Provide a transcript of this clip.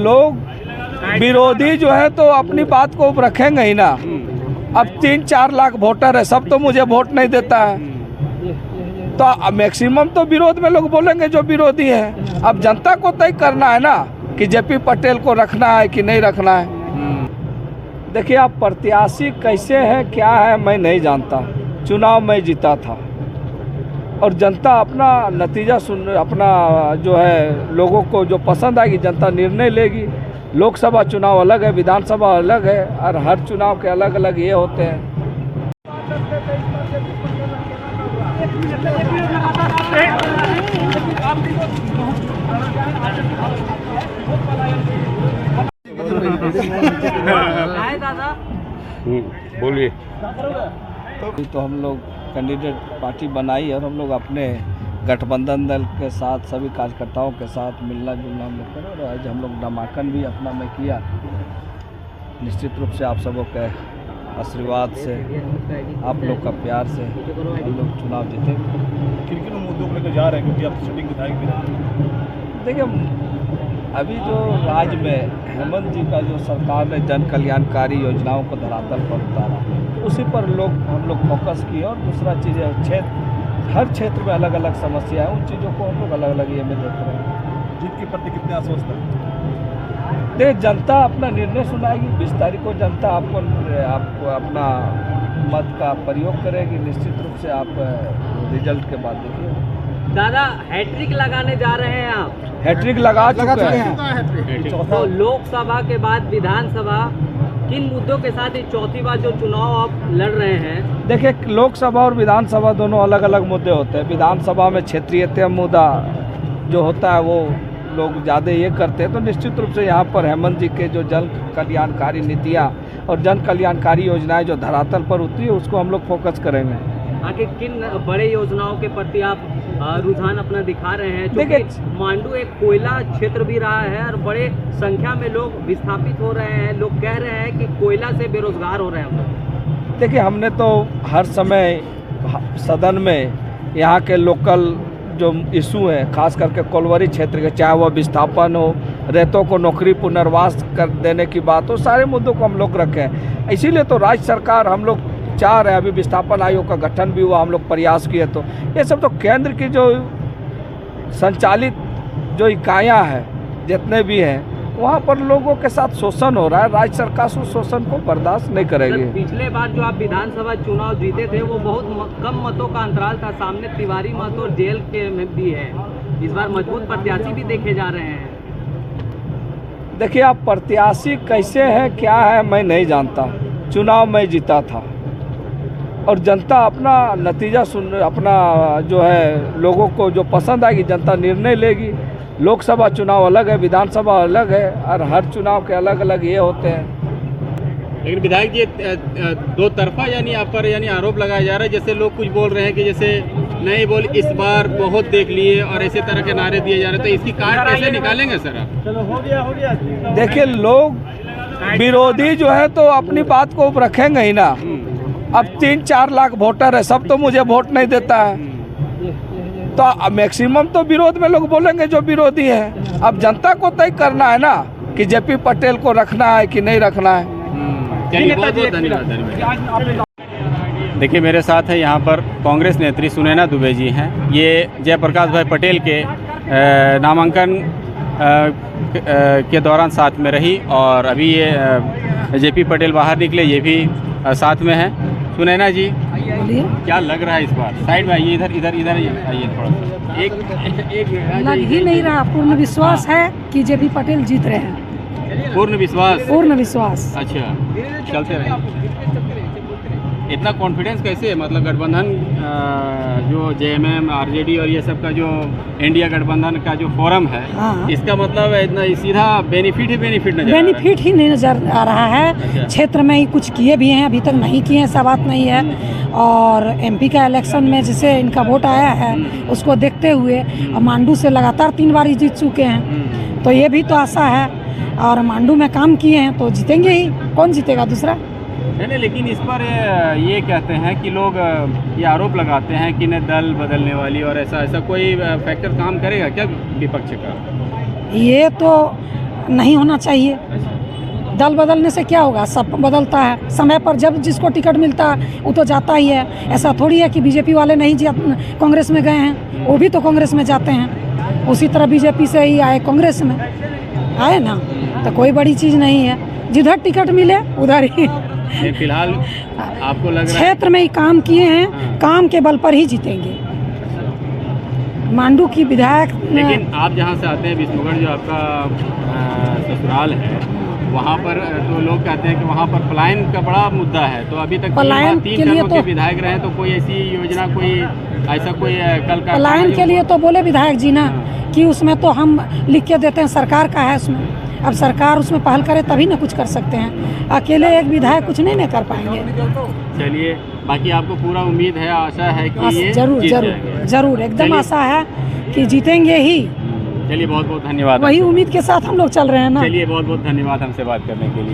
लोग विरोधी जो है तो अपनी बात को रखेंगे ही ना। अब 3-4 लाख वोटर है, सब तो मुझे वोट नहीं देता है, तो मैक्सिमम तो विरोध में लोग बोलेंगे जो विरोधी है। अब जनता को तय करना है ना कि जेपी पटेल को रखना है कि नहीं रखना है। देखिए, आप प्रत्याशी कैसे हैं क्या है मैं नहीं जानता। चुनाव में जीता था और जनता अपना नतीजा अपना जो है लोगों को जो पसंद आएगी जनता निर्णय लेगी। लोकसभा चुनाव अलग है, विधानसभा अलग है, और हर चुनाव के अलग अलग ये होते हैं। बोलिए। तो हम लोग कैंडिडेट पार्टी बनाई और हम लोग अपने गठबंधन दल के साथ सभी कार्यकर्ताओं के साथ मिलना जुलना हम लोग करें, और आज हम लोग नामांकन भी अपना में किया। निश्चित रूप से आप सबों के आशीर्वाद से, आप लोग का प्यार से हम लोग चुनाव जीते। किन किन मुद्दों को लेकर जा रहे हैं, क्योंकि आप सिटिंग विधायक भी हैं? देखिए, अभी जो राज्य में हेमंत जी का जो सरकार ने जन कल्याणकारी योजनाओं को धरातल पर उतारा, उसी पर हम लोग फोकस किए। और दूसरा चीज़ है हर क्षेत्र में अलग अलग समस्या है, उन चीज़ों को हम लोग अलग अलग ये में देख रहे हैं। जीत के प्रति कितने आश्वस्त हैं? देखिए, जनता अपना निर्णय सुनाएगी। 20 तारीख को जनता आपको अपना मत का प्रयोग करेगी। निश्चित रूप से आप रिजल्ट के बाद देखिए। दादा, हैट्रिक लगाने जा रहे हैं आप? हैट्रिक लगा चुके हैं। तो लोकसभा के बाद विधानसभा, किन मुद्दों के साथ ये चौथी बार जो चुनाव आप लड़ रहे हैं? देखिए, लोकसभा और विधानसभा दोनों अलग अलग मुद्दे होते हैं। विधानसभा में क्षेत्रीयता मुद्दा जो होता है वो लोग ज़्यादा ये करते हैं, तो निश्चित रूप से यहाँ पर हेमंत जी के जो जन कल्याणकारी नीतियाँ और जन कल्याणकारी योजनाएं जो धरातल पर उतरी है उसको हम लोग फोकस करेंगे। आखिर किन बड़े योजनाओं के प्रति आप रुझान अपना दिखा रहे हैं? देखिए, मांडू एक कोयला क्षेत्र भी रहा है और बड़े संख्या में लोग विस्थापित हो रहे हैं। लोग कह रहे हैं कि कोयला से बेरोजगार हो रहे हैं हम लोग। देखिए, हमने तो हर समय सदन में यहाँ के लोकल जो इशू है, खास करके कोलवरी क्षेत्र के, चाहे वह विस्थापन हो, रेतों को नौकरी पुनर्वास कर देने की बात हो, सारे मुद्दों को हम लोग रखें। इसीलिए तो राज्य सरकार हम लोग चाह रहे हैं, अभी विस्थापन आयोग का गठन भी हुआ, हम लोग प्रयास किए। तो ये सब तो केंद्र की जो संचालित जो इकाइयाँ हैं जितने भी हैं, वहाँ पर लोगों के साथ शोषण हो रहा है। राज्य सरकार उस शोषण को बर्दाश्त नहीं करेगी। पिछले बार जो आप विधानसभा चुनाव जीते थे वो बहुत कम मतों का अंतराल था, सामने तिवारी मत और जेल के में भी है। इस बार मजबूत प्रत्याशी भी देखे जा रहे हैं। देखिए, आप प्रत्याशी कैसे हैं क्या है मैं नहीं जानता। चुनाव में जीता था और जनता अपना नतीजा अपना जो है लोगों को जो पसंद आएगी जनता निर्णय लेगी। लोकसभा चुनाव अलग है, विधानसभा अलग है, और हर चुनाव के अलग अलग ये होते हैं। लेकिन विधायक जी, दो तरफा आप पर आरोप लगाया जा रहा है। जैसे लोग कुछ बोल रहे हैं कि जैसे नहीं बोल इस बार बहुत देख लिए और ऐसे तरह के नारे दिए जा रहे हैं, तो इसकी कार कैसे निकालेंगे सर आप? चलो, हो गया। देखिए, लोग विरोधी जो है तो अपनी बात को रखेंगे ही ना। अब 3-4 लाख वोटर है, सब तो मुझे वोट नहीं देता है, तो मैक्सिमम तो विरोध में लोग बोलेंगे जो विरोधी है। अब जनता को तय करना है ना कि जेपी पटेल को रखना है कि नहीं रखना है। बहुत बहुत धन्यवाद। देखिए, मेरे साथ है यहाँ पर कांग्रेस नेत्री सुनैना दुबे जी हैं। ये जयप्रकाश भाई पटेल के नामांकन के दौरान साथ में रही, और अभी ये जेपी पटेल बाहर निकले, ये भी साथ में हैं। सुनैना जी, क्या लग रहा है इस बार? साइड में आइए, इधर आइए थोड़ा सा। एक लग ही नहीं रहा। पूर्ण विश्वास है कि जेपी पटेल जीत रहे हैं। पूर्ण विश्वास? पूर्ण विश्वास। अच्छा, चलते रहे। इतना कॉन्फिडेंस कैसे है? मतलब गठबंधन जो जेएमएम, आरजेडी और ये सब का जो इंडिया गठबंधन का जो फोरम है, हाँ। इसका मतलब इतना सीधा बेनिफिट नजर ही नहीं नजर आ रहा है। क्षेत्र में ही कुछ किए भी हैं, अभी तक नहीं किए हैं, ऐसा बात नहीं है। और एमपी का इलेक्शन में जिसे इनका वोट आया है उसको देखते हुए मांडू से लगातार 3 बार ही जीत चुके हैं, तो ये भी तो आशा है। और मांडू में काम किए हैं तो जीतेंगे ही, कौन जीतेगा दूसरा? नहीं, लेकिन इस पर ये कहते हैं कि लोग ये आरोप लगाते हैं कि न दल बदलने वाली और ऐसा कोई फैक्टर काम करेगा क्या विपक्ष का? ये तो नहीं होना चाहिए। दल बदलने से क्या होगा, सब बदलता है समय पर, जब जिसको टिकट मिलता है वो तो जाता ही है। ऐसा थोड़ी है कि बीजेपी वाले नहीं कांग्रेस में गए हैं, वो भी तो कांग्रेस में जाते हैं। उसी तरह बीजेपी से ही आए, कांग्रेस में आए ना, तो कोई बड़ी चीज़ नहीं है, जिधर टिकट मिले उधर ही। फिलहाल आपको लग रहा है क्षेत्र में ही काम किए हैं, काम के बल पर ही जीतेंगे। मांडू की विधायक, लेकिन आप जहाँ से आते हैं विष्णुगढ़ जो आपका ससुराल है, वहाँ पर तो लोग कहते हैं कि वहाँ पर पलायन का बड़ा मुद्दा है। तो अभी तक पलायन तीन के लिए टर्म के तो- विधायक रहे, तो कोई ऐसी योजना, कोई ऐसा कोई कल का पलायन के लिए तो बोले विधायक जी ना कि उसमें तो हम लिख के देते हैं, सरकार का है उसमें। अब सरकार उसमें पहल करे तभी ना कुछ कर सकते हैं, अकेले एक विधायक कुछ नहीं कर पाएंगे। चलिए, बाकी आपको पूरा उम्मीद है, आशा है कि ये जरूर जीत जरूर जाएंगे। जरूर एकदम चलिए। आशा है कि जीतेंगे ही। चलिए, बहुत बहुत धन्यवाद। वही उम्मीद के साथ हम लोग चल रहे हैं ना। चलिए, बहुत बहुत धन्यवाद हमसे बात करने के लिए।